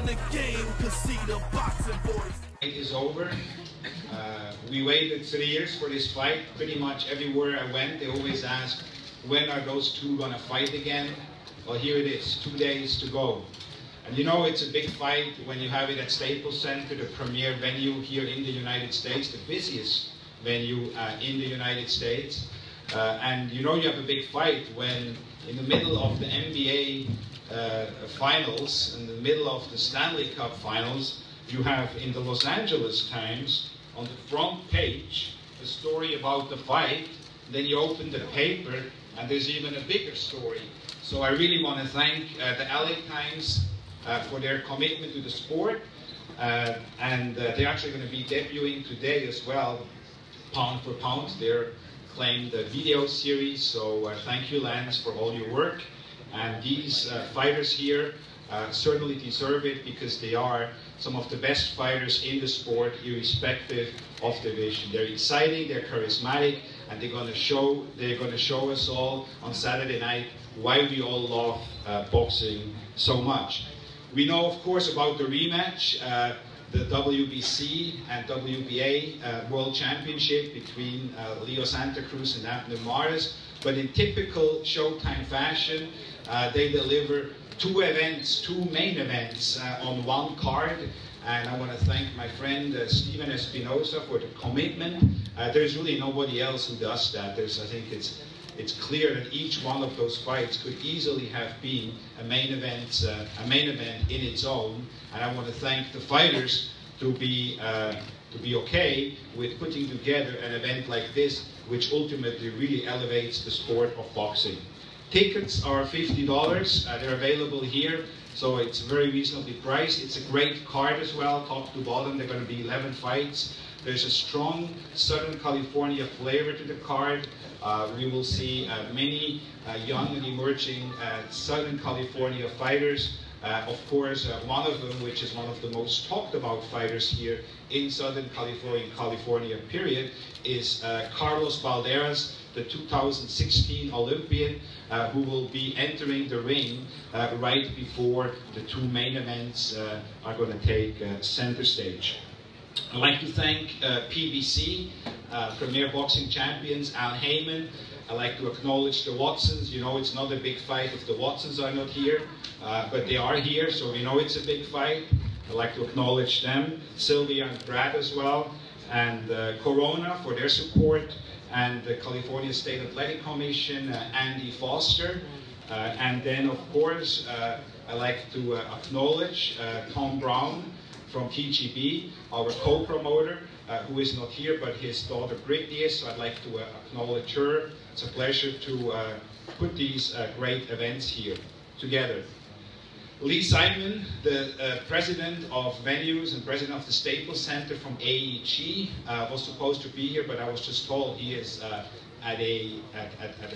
the game could see the boxing voice. It is over. We waited 3 years for this fight. Pretty much everywhere I went, they always asked, when are those two gonna fight again? Well, here it is, 2 days to go. And you know it's a big fight when you have it at Staples Center, the premier venue here in the United States, the busiest venue in the United States. And you know you have a big fight when in the middle of the NBA finals, in the middle of the Stanley Cup finals, you have in the Los Angeles Times on the front page a story about the fight. Then you open the paper and there's even a bigger story. So I really want to thank the LA Times for their commitment to the sport. And they're actually going to be debuting today as well, Pound for Pound, their claimed video series. So thank you, Lance, for all your work. And these fighters here certainly deserve it because they are some of the best fighters in the sport, irrespective of division. They're exciting, they're charismatic, and they're going to show us all on Saturday night why we all love boxing so much. We know, of course, about the rematch, the WBC and WBA World Championship between Leo Santa Cruz and Abner Mares. But in typical Showtime fashion, they deliver two main events on one card. And I want to thank my friend Steven Espinosa for the commitment. There's really nobody else who does that. I think it's clear that each one of those fights could easily have been a main event in its own. And I want to thank the fighters to be okay with putting together an event like this, which ultimately really elevates the sport of boxing. Tickets are $50. They're available here, so it's very reasonably priced. It's a great card as well, top to bottom. There are going to be 11 fights. There's a strong Southern California flavor to the card. We will see many young and emerging Southern California fighters. Of course, one of them, which is one of the most talked about fighters here in Southern California period, is Carlos Valderas, the 2016 Olympian, who will be entering the ring right before the two main events are going to take center stage. I'd like to thank PBC, Premier Boxing Champions, Al Heyman. I'd like to acknowledge the Watsons. You know it's not a big fight if the Watsons are not here, but they are here, so we know it's a big fight. I'd like to acknowledge them, Sylvia and Brad as well, and Corona for their support, and the California State Athletic Commission, Andy Foster. And then, of course, I'd like to acknowledge Tom Brown from TGB, our co-promoter, who is not here, but his daughter Brittany is, so I'd like to acknowledge her. It's a pleasure to put these great events here together. Lee Simon, the president of venues and president of the Staples Center from AEG, was supposed to be here, but I was just told he is at a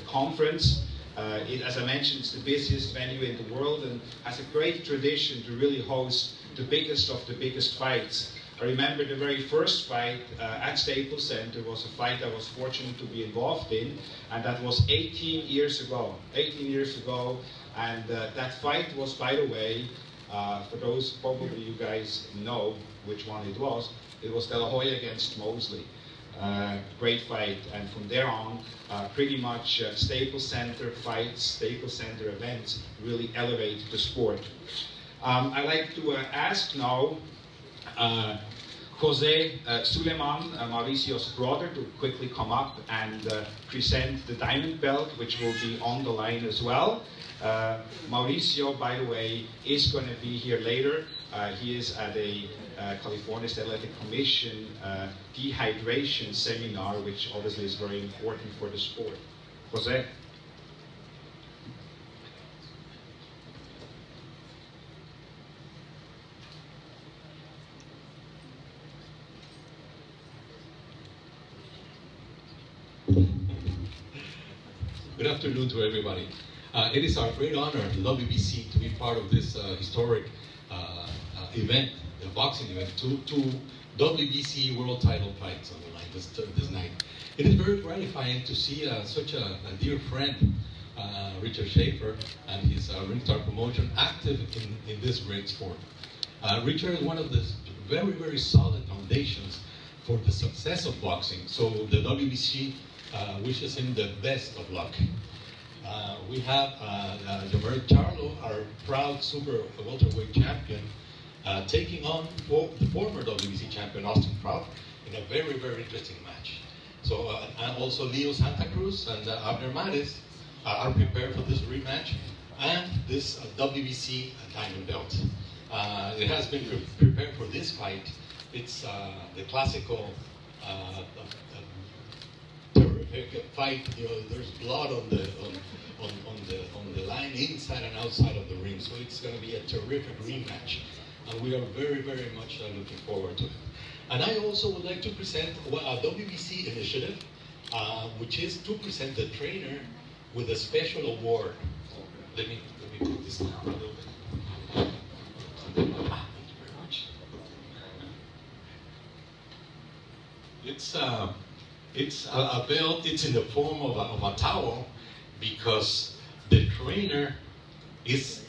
conference. As I mentioned, it's the busiest venue in the world and has a great tradition to really host the biggest of the biggest fights. I remember the very first fight at Staples Center was a fight I was fortunate to be involved in, and that was 18 years ago. 18 years ago, and that fight was, by the way, for those probably you guys know which one it was De La Hoya against Mosley. Great fight, and from there on, pretty much Staples Center fights, Staples Center events really elevate the sport. I'd like to ask now Jose Suleiman, Mauricio's brother, to quickly come up and present the diamond belt, which will be on the line as well. Mauricio, by the way, is going to be here later. He is at a California State Athletic Commission dehydration seminar, which obviously is very important for the sport. Jose? Good afternoon to everybody. It is our great honor at the WBC to be part of this historic event, the boxing event, two WBC world title fights on the line this night. It is very gratifying to see such a dear friend, Richard Schaefer, and his Ring Star promotion active in this great sport. Richard is one of the very, very solid foundations for the success of boxing. So the WBC wishes him the best of luck. We have Charlo, our proud super welterweight champion, taking on the former WBC champion Austin Trout in a very, very interesting match. So, and also Leo Santa Cruz and Abner Mares are prepared for this rematch and this WBC diamond belt. It has been prepared for this fight. It's the classical terrific fight. You know, there's blood on the line inside and outside of the ring. So it's going to be a terrific rematch, and we are very, very much looking forward to it. And I also would like to present a WBC initiative, which is to present the trainer with a special award. Let me put this down a little bit. Thank you very much. It's a belt. It's in the form of a towel, because the trainer is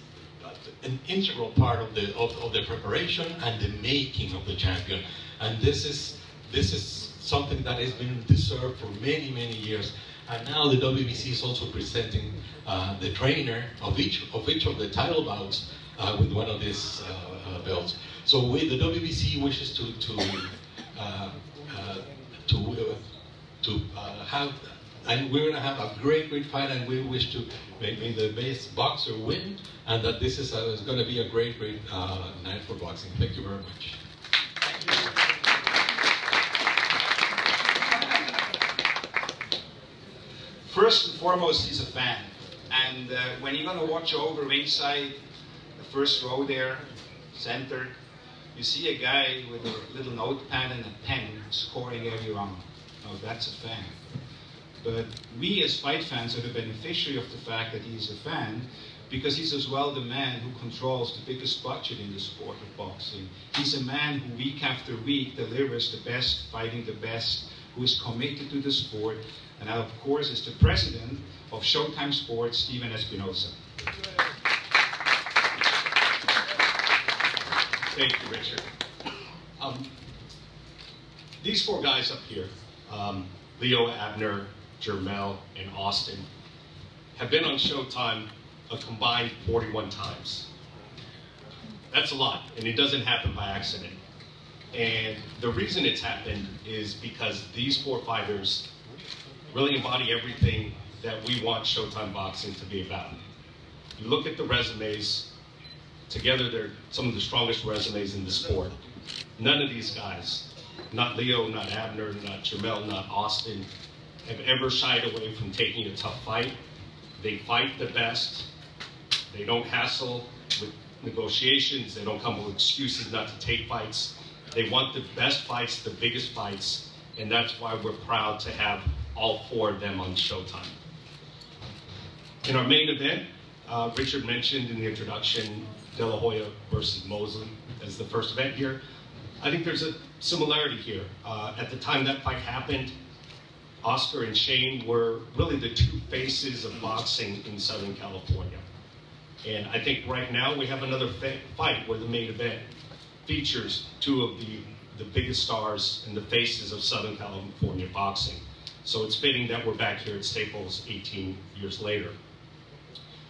an integral part of the preparation and the making of the champion. And this is something that has been deserved for many, many years. And now the WBC is also presenting the trainer of each of the title bouts with one of these belts. So the WBC wishes to have, and we're going to have a great, great fight, and we wish to make the best boxer win, and that this is going to be a great, great night for boxing. Thank you very much. First and foremost, he's a fan. And when you're going to watch over ringside, the first row there, center, you see a guy with a little notepad and a pen scoring every round. Oh, that's a fan. But we as fight fans are the beneficiary of the fact that he's a fan, because he's as well the man who controls the biggest budget in the sport of boxing. He's a man who week after week delivers the best, fighting the best, who is committed to the sport, and of course is the president of Showtime Sports, Steven Espinosa. Thank you, Richard. These four guys up here, Leo, Abner, Jermel, and Austin, have been on Showtime a combined 41 times. That's a lot, and it doesn't happen by accident. And the reason it's happened is because these four fighters really embody everything that we want Showtime Boxing to be about. You look at the resumes, together they're some of the strongest resumes in the sport. None of these guys, not Leo, not Abner, not Jermel, not Austin, have ever shied away from taking a tough fight. They fight the best. They don't hassle with negotiations. They don't come with excuses not to take fights. They want the best fights, the biggest fights, and that's why we're proud to have all four of them on Showtime. In our main event, Richard mentioned in the introduction De La Hoya versus Mosley as the first event here. I think there's a similarity here. At the time that fight happened, Oscar and Shane were really the two faces of boxing in Southern California. And I think right now we have another fight where the main event features two of the biggest stars and the faces of Southern California boxing. So it's fitting that we're back here at Staples 18 years later.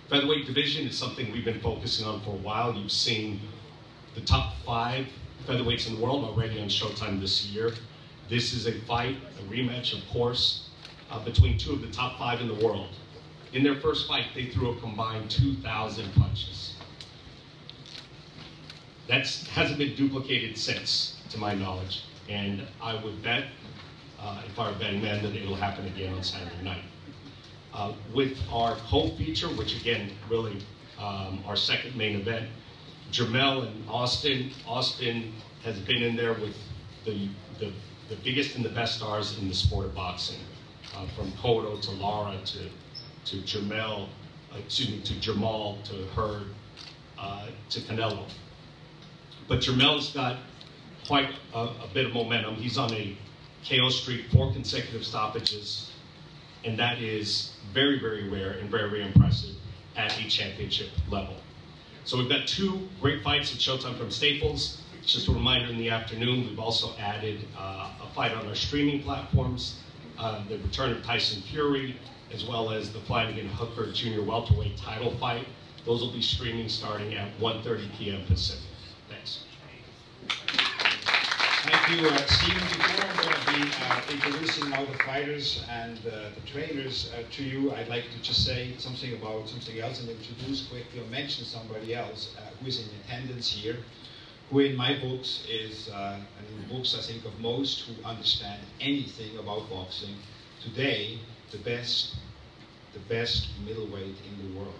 Featherweight division is something we've been focusing on for a while. You've seen the top 5 featherweights in the world already on Showtime this year. This is a fight, a rematch, of course, between two of the top 5 in the world. In their first fight, they threw a combined 2,000 punches. That hasn't been duplicated since, to my knowledge. And I would bet, if I were a betting man, that it'll happen again on Saturday night. With our co-feature, which again, really our second main event, Jermel and Austin. Austin has been in there with the biggest and the best stars in the sport of boxing, from Cotto to Lara to Jermel, to Jamal, to Hurd, to Canelo. But Jermel's got quite a bit of momentum. He's on a KO streak, 4 consecutive stoppages, and that is very, very rare and very, very impressive at a championship level. So we've got 2 great fights at Showtime from Staples. Just a reminder, in the afternoon, we've also added a fight on our streaming platforms, the return of Tyson Fury, as well as the Flanagan Hooker Junior welterweight title fight. Those will be streaming starting at 1:30 p.m. Pacific. Thanks. Thank you, Stephen. Before I'm going to be introducing now the fighters and the trainers to you, I'd like to just say something about something else and introduce quickly or mention somebody else who is in attendance here, who in my books is, and in the books I think of most who understand anything about boxing, today the best middleweight in the world.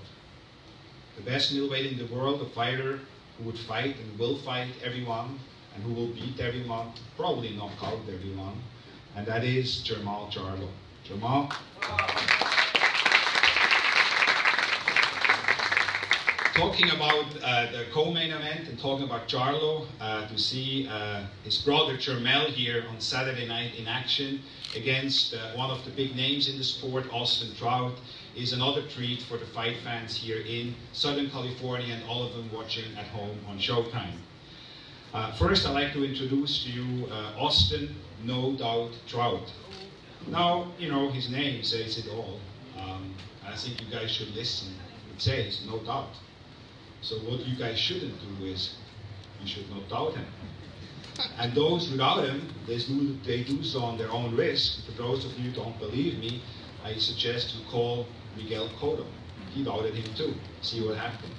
The best middleweight in the world, a fighter who would fight and will fight everyone, and who will beat everyone, probably knock out everyone, and that is Charlo. Jamal. Talking about the co-main event and talking about Charlo, to see his brother Jermel here on Saturday night in action against one of the big names in the sport, Austin Trout, is another treat for the fight fans here in Southern California and all of them watching at home on Showtime. First, I'd like to introduce to you Austin No Doubt Trout. Now, you know, his name says it all. I think you guys should listen. It says no doubt. So what you guys shouldn't do is, you should not doubt him. And those who doubt him, they do so on their own risk. For those of you who don't believe me, I suggest you call Miguel Cotto. He doubted him too. See what happened.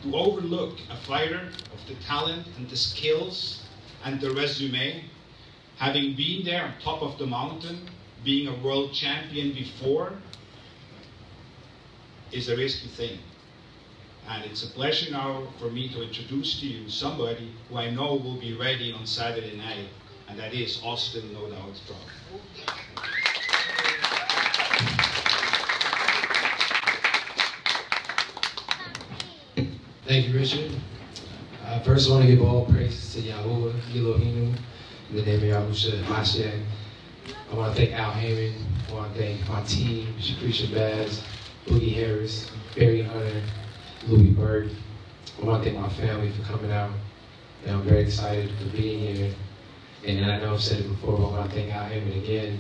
To overlook a fighter of the talent and the skills and the resume, having been there on top of the mountain, being a world champion before, is a risky thing. And it's a pleasure now for me to introduce to you somebody who I know will be ready on Saturday night, and that is Austin No Doubt Trout. Thank you, Richard. First, I want to give all praises to Yahuwah, Elohim, in the name of Yahusha Mashiach. I want to thank Al Heyman. I want to thank my team, Shakrisha Baz, Boogie Harris, Barry Hunter, Louis Berg. I want to thank my family for coming out. And I'm very excited for being here. And I know I've said it before, but I want to thank Al Heyman again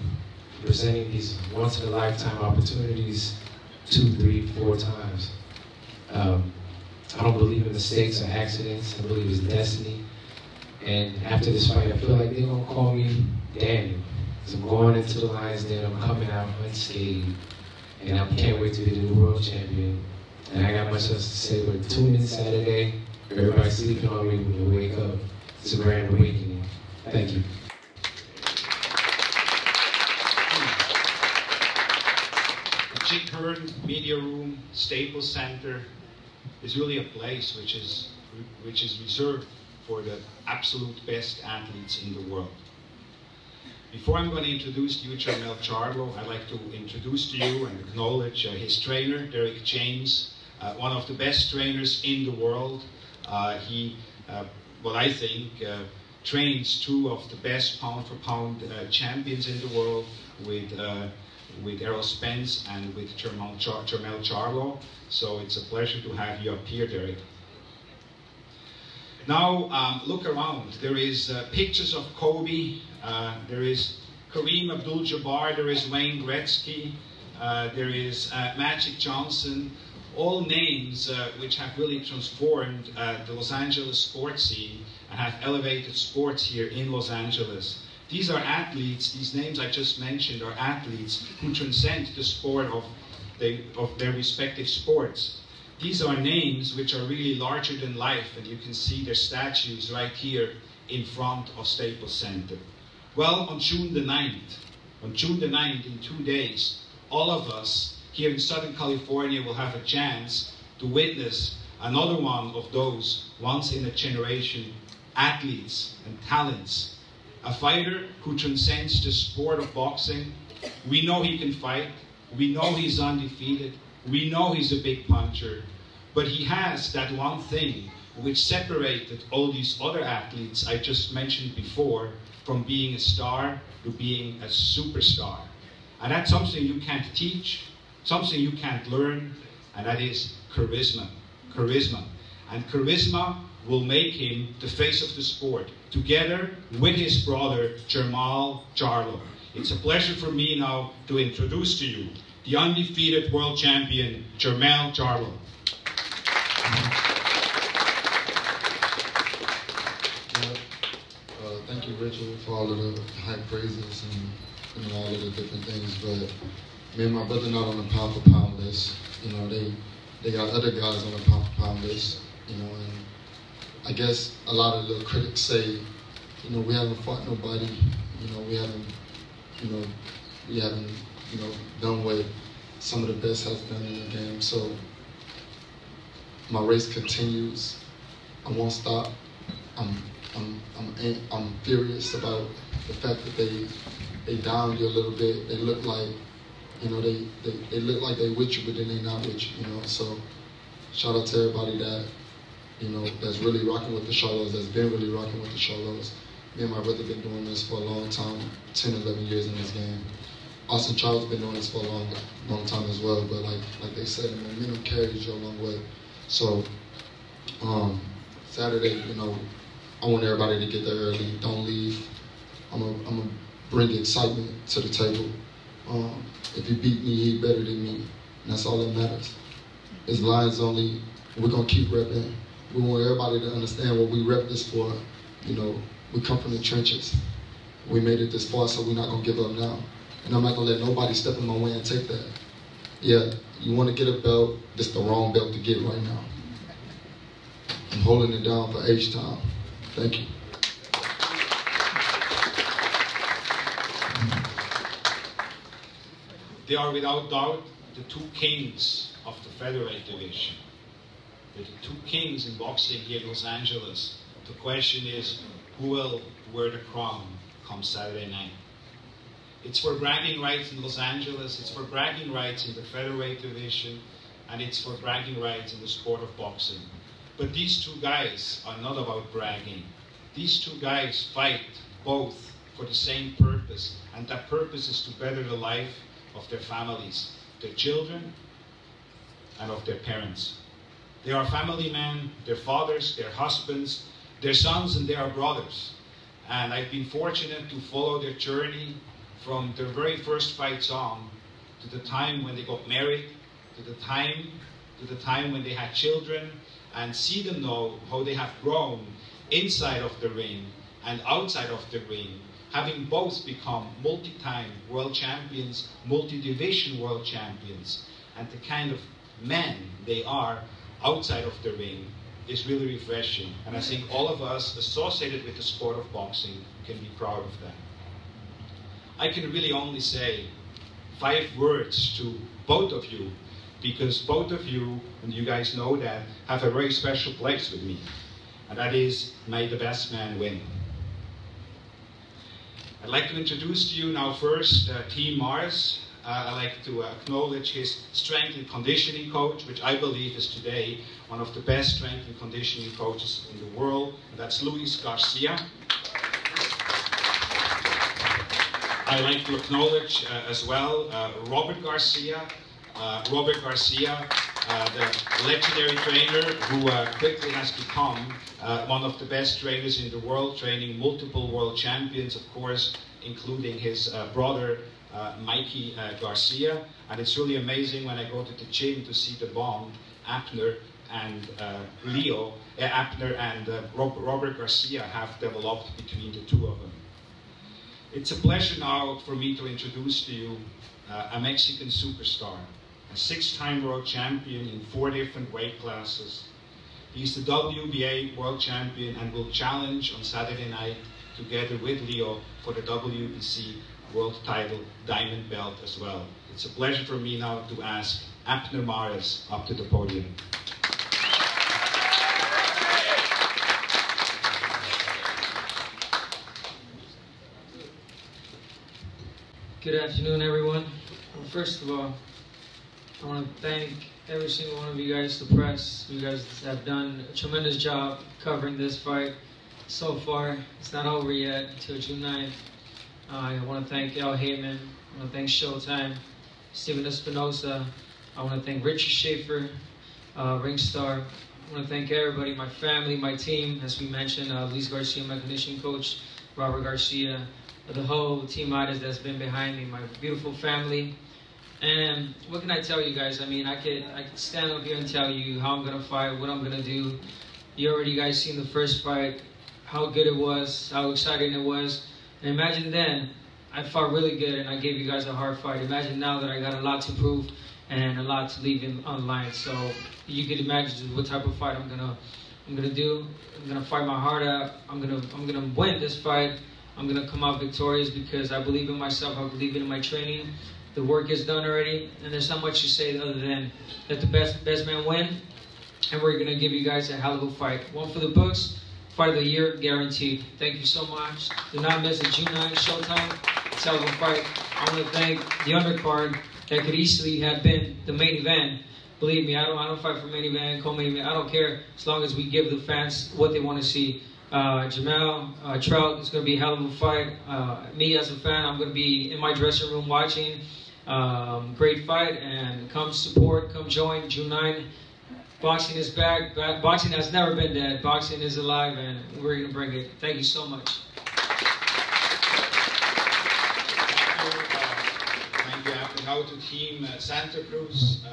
for presenting these once-in-a-lifetime opportunities 2, 3, 4 times. I don't believe in mistakes or accidents. I believe it's destiny. And after this fight, I feel like they're going to call me Daniel. So I'm going into the Lions Den. I'm coming out unscathed. And I can't wait to be the new world champion. And I got much else to say, but tune in Saturday. Everybody's sleeping on me when you wake up. It's a grand awakening. Thank you. The Chick Hearn Media Room, Staples Center, is really a place which is reserved for the absolute best athletes in the world. Before I'm going to introduce you to Charlo, I'd like to introduce to you and acknowledge his trainer, Derek James, one of the best trainers in the world. He, what I think, trains 2 of the best pound-for-pound champions in the world with Errol Spence and with Jermel Charlo. So it's a pleasure to have you up here, Derek. Now, look around. There is pictures of Kobe. There is Kareem Abdul-Jabbar. There is Wayne Gretzky. There is Magic Johnson. All names which have really transformed the Los Angeles sports scene and have elevated sports here in Los Angeles. These are athletes, these names I just mentioned are athletes who transcend the sport of their respective sports. These are names which are really larger than life, and you can see their statues right here in front of Staples Center. Well, on June the 9th, in 2 days, all of us here in Southern California will have a chance to witness another one of those once-in-a-generation athletes and talents. A fighter who transcends the sport of boxing. We know he can fight. We know he's undefeated. We know he's a big puncher. But he has that one thing which separated all these other athletes I just mentioned before from being a star to being a superstar. And that's something you can't teach, something you can't learn, and that is charisma. charisma. And charisma will make him the face of the sport, together with his brother, Charlo. It's a pleasure for me now to introduce to you the undefeated world champion, Charlo. Thank you, Richard, for all of the high praises and all of the different things. But me and my brother not on the pound for pound list. You know, they got other guys on the pound for pound list. You know, and I guess a lot of the critics say, you know, we haven't fought nobody. You know, we haven't done what some of the best has done in the game. So my race continues. I won't stop. I'm furious about the fact that they downed you a little bit. They look like, you know, they look like they with you, but then they not with you, you know. So shout out to everybody that, you know, that's really rocking with the Charlos, that's been really rocking with the Charlos. Me and my brother been doing this for a long time, 10, 11 years in this game. Austin Trout's been doing this for a long time as well, but like they said, momentum carries you a long way. So Saturday, you know, I want everybody to get there early. Don't leave. I'm gonna bring excitement to the table. If you beat me, he better than me. And that's all that matters. It's Lions only. We're gonna keep repping. We want everybody to understand what we rep this for. You know, we come from the trenches. We made it this far, so we're not gonna give up now. And I'm not gonna let nobody step in my way and take that. Yeah, you wanna get a belt, this is the wrong belt to get right now. I'm holding it down for H-Time. Thank you. They are without doubt the two kings of the featherweight division. They're the two kings in boxing here in Los Angeles. The question is, who will wear the crown come Saturday night? It's for bragging rights in Los Angeles, it's for bragging rights in the featherweight division, and it's for bragging rights in the sport of boxing. But these two guys are not about bragging. These two guys fight both for the same purpose, and that purpose is to better the life of their families, their children, and of their parents. They are family men, their fathers, their husbands, their sons, and their brothers. And I've been fortunate to follow their journey from their very first fights on to the time when they got married, to the time when they had children, and see them know how they have grown inside of the ring and outside of the ring, having both become multi-time world champions, multi-division world champions, and the kind of men they are outside of the ring is really refreshing. And I think all of us associated with the sport of boxing can be proud of that. I can really only say 5 words to both of you, because both of you, and you guys know that, have a very special place with me. And that is, may the best man win. I'd like to introduce to you now first Team Mares. I'd like to acknowledge his strength and conditioning coach, which I believe is today one of the best strength and conditioning coaches in the world. And that's Luis Garcia. I'd like to acknowledge as well Robert Garcia. The legendary trainer who quickly has become one of the best trainers in the world, training multiple world champions, of course, including his brother, Mikey Garcia. And it's really amazing when I go to the gym to see the bond Abner and Robert Garcia have developed between the two of them. It's a pleasure now for me to introduce to you a Mexican superstar, a 6-time world champion in 4 different weight classes. He's the WBA world champion and will challenge on Saturday night together with Leo for the WBC world title diamond belt as well. It's a pleasure for me now to ask Abner Mares up to the podium. Good afternoon, everyone. Well, first of all, I want to thank every single one of you guys, the press. You guys have done a tremendous job covering this fight so far. It's not over yet until June 9th. I want to thank Al Heyman. I want to thank Showtime, Steven Espinosa. I want to thank Richard Schaefer, ring star. I want to thank everybody, my family, my team, as we mentioned, Luis Garcia, my conditioning coach, Robert Garcia, the whole team Mares that's been behind me, my beautiful family. And what can I tell you guys? I mean, I could stand up here and tell you how I'm going to fight, what I'm going to do. You already guys seen the first fight, how good it was, how exciting it was. And imagine then, I fought really good and I gave you guys a hard fight. Imagine now that I got a lot to prove and a lot to leave in online. So you can imagine what type of fight I'm gonna do. I'm gonna fight my heart out. I'm gonna win this fight. I'm gonna come out victorious because I believe in myself. I believe in my training. The work is done already, and there's not much to say other than let the best man win. And we're gonna give you guys a hell of a fight. One for the books, fight of the year guaranteed. Thank you so much. Do not miss the June 9th Showtime. It's a hell of a fight. I want to thank the undercard that could easily have been the main event. Believe me, I don't fight for main event, co-main event. I don't care as long as we give the fans what they want to see. Jamel, Trout, it's going to be a hell of a fight. Me as a fan, I'm going to be in my dressing room watching. Great fight, and come support, come join June 9. Boxing is back. Boxing has never been dead. Boxing is alive, and we're going to bring it. Thank you so much. Now to Team Santa Cruz,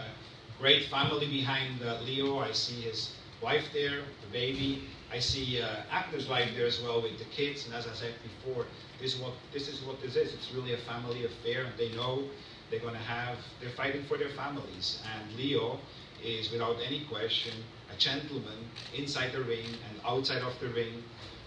great family behind Leo. I see his wife there, the baby. I see Abner's wife there as well with the kids. And as I said before, this is what this is. It's really a family affair, and they know they're fighting for their families. And Leo is, without any question, a gentleman inside the ring and outside of the ring.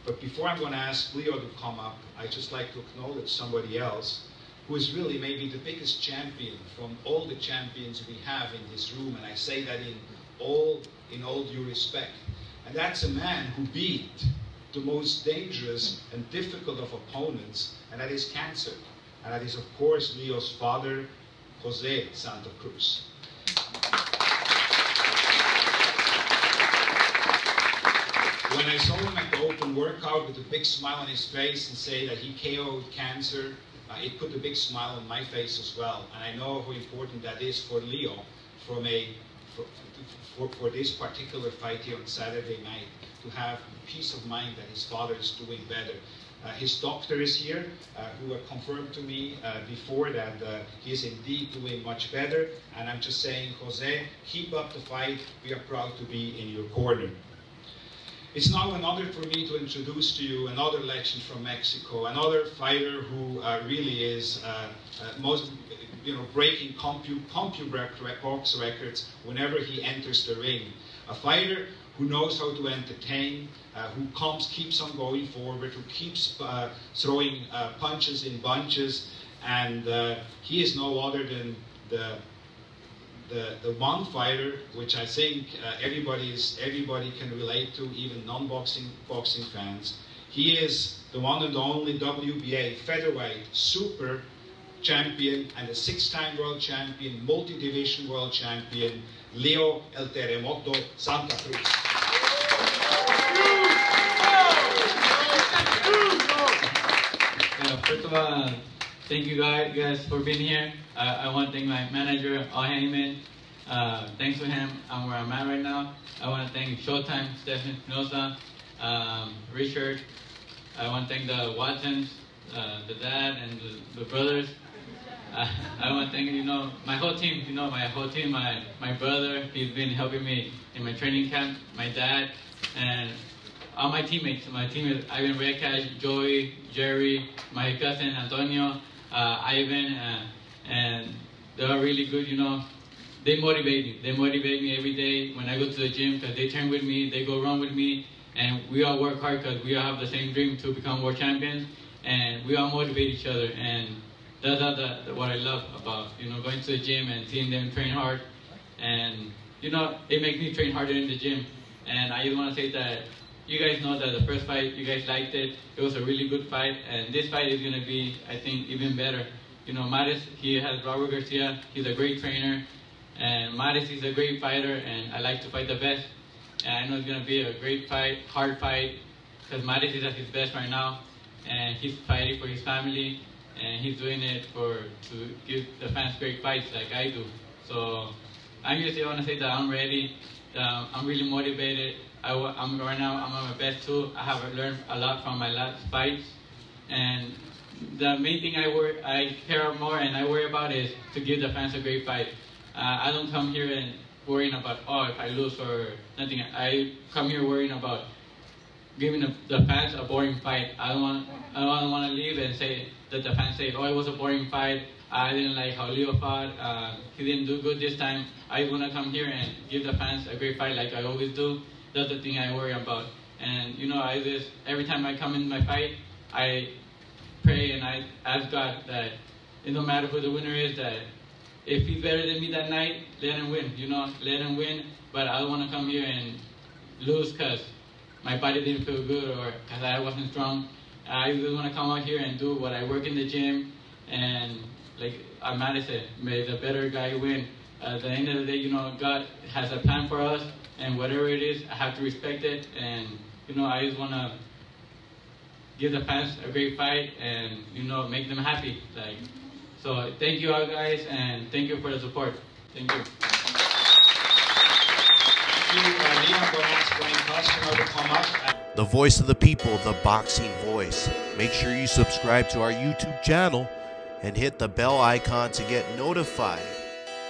But before I'm going to ask Leo to come up, I'd just like to acknowledge somebody else who is really maybe the biggest champion from all the champions we have in this room, and I say that in all due respect. And that's a man who beat the most dangerous and difficult of opponents, and that is cancer. And that is, of course, Leo's father, Jose Santa Cruz. When I saw him at the open workout with a big smile on his face and say that he KO'd cancer, it put a big smile on my face as well. And I know how important that is for Leo for this particular fight here on Saturday night, to have peace of mind that his father is doing better. His doctor is here, who had confirmed to me before that he is indeed doing much better. And I'm just saying, Jose, keep up the fight. We are proud to be in your corner. It's now an honor for me to introduce to you another legend from Mexico, another fighter who really is breaking box records whenever he enters the ring. A fighter who knows how to entertain, who keeps on going forward, who keeps throwing punches in bunches, and he is no other than the one fighter which I think everybody can relate to, even non-boxing fans. He is the one and only WBA featherweight super champion and a 6-time world champion, multi-division world champion, Leo El Terremoto Santa Cruz. First of all, thank you guys for being here. I want to thank my manager, Al Heyman. Thanks to him, I'm where I'm at right now. I want to thank Showtime, Stephen Espinosa, Richard. I want to thank the Watsons, the dad, and the brothers. I want to thank my whole team. My brother, he's been helping me in my training camp. My dad, and all my teammates. My teammates, Ivan Reyes, Joey, Jerry, my cousin Antonio, Ivan, and they're really good. They motivate me. They motivate me every day when I go to the gym, because they train with me, they go run with me, and we all work hard because we all have the same dream to become world champions, and we all motivate each other. And that's what I love about going to the gym and seeing them train hard, and it makes me train harder in the gym. And I just want to say that you guys know that the first fight, you guys liked it. It was a really good fight, and this fight is going to be, I think, even better. Mares, he has Robert Garcia. He's a great trainer, and Mares is a great fighter, and I like to fight the best. And I know it's going to be a great fight, hard fight, because Mares is at his best right now, and he's fighting for his family, and he's doing it to give the fans great fights like I do. So I want to say that I'm ready, I'm really motivated. Right now, I'm on my best too. I have learned a lot from my last fights. And the main thing I care more and I worry about is to give the fans a great fight. I don't come here and worrying about, oh, if I lose or nothing. I come here worrying about giving the fans a boring fight. I don't want to leave and say that the fans say, oh, it was a boring fight. I didn't like how Leo fought. He didn't do good this time. I want to come here and give the fans a great fight like I always do. That's the thing I worry about. And you know, every time I come in my fight, I pray and I ask God that it don't matter who the winner is, that if he's better than me that night, let him win. You know, let him win. But I don't want to come here and lose because my body didn't feel good or because I wasn't strong. I just want to come out here and do what I work in the gym. And like Mares said, may the better guy win. At the end of the day, you know, God has a plan for us. And whatever it is, I have to respect it. And, you know, I just want to give the fans a great fight and, you know, make them happy. So thank you all guys, and thank you for the support. Thank you. The voice of the people, the Boxing Voice. Make sure you subscribe to our YouTube channel and hit the bell icon to get notified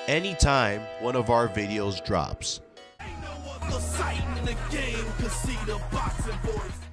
anytime one of our videos drops. Ain't no other sight in the game can see the Boxing Voice.